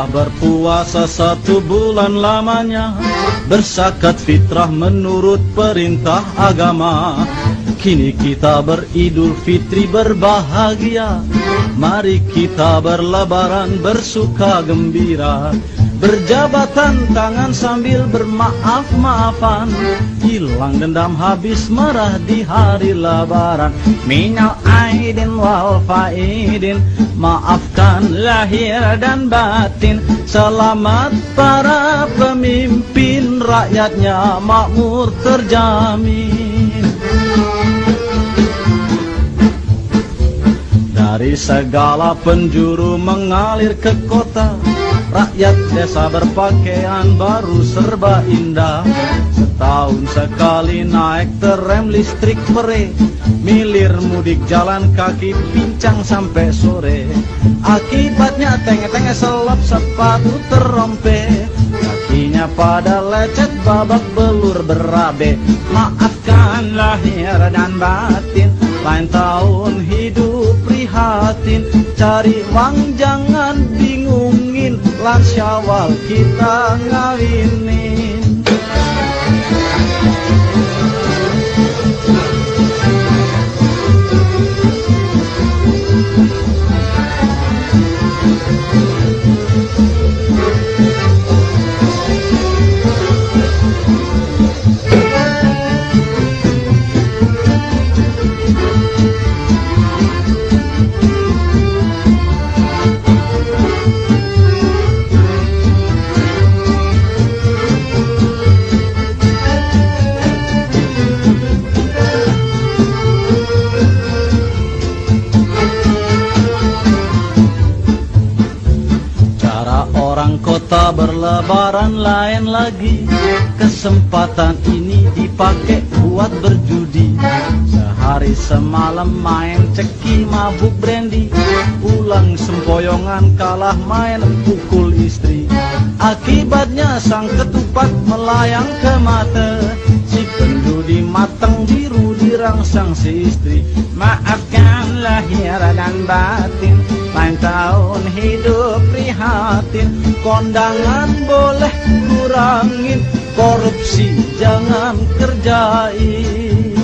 Setelah berpuasa 1 bulan lamanya, berzakat fitrah menurut perintah agama. Kini kita beridul fitri berbahagia, mari kita berlebaran bersuka gembira. Berjabatan tangan sambil bermaaf-maafan, hilang dendam habis marah di hari lebaran. Minal aidin wal faidin, maafkan lahir dan batin. Selamat para pemimpin, rakyatnya makmur terjamin. Dari segala penjuru mengalir ke kota, rakyat desa berpakaian baru serba indah. Setahun sekali naik terem listrik mere, milir mudik jalan kaki pincang sampai sore. Akibatnya tenge-tenge selap sepatu terompe, kakinya pada lecet babak belur berabe. Maafkan lahir dan batin, lain tahun hidup prihatin. Cari uang jangan bingungin, lan Syawal kita ngawinin. Orang kota berlebaran lain lagi, kesempatan ini dipakai buat berjudi. Sehari semalam main ceki mabuk brandy, pulang sempoyongan kalah main pukul istri. Akibatnya sang ketupat melayang ke mata, si penjudi matang biru dirangsang si istri. Maafkan lahir dan batin, lain tahun hidup prihatin. Kondangan boleh kurangin, korupsi jangan kerjain.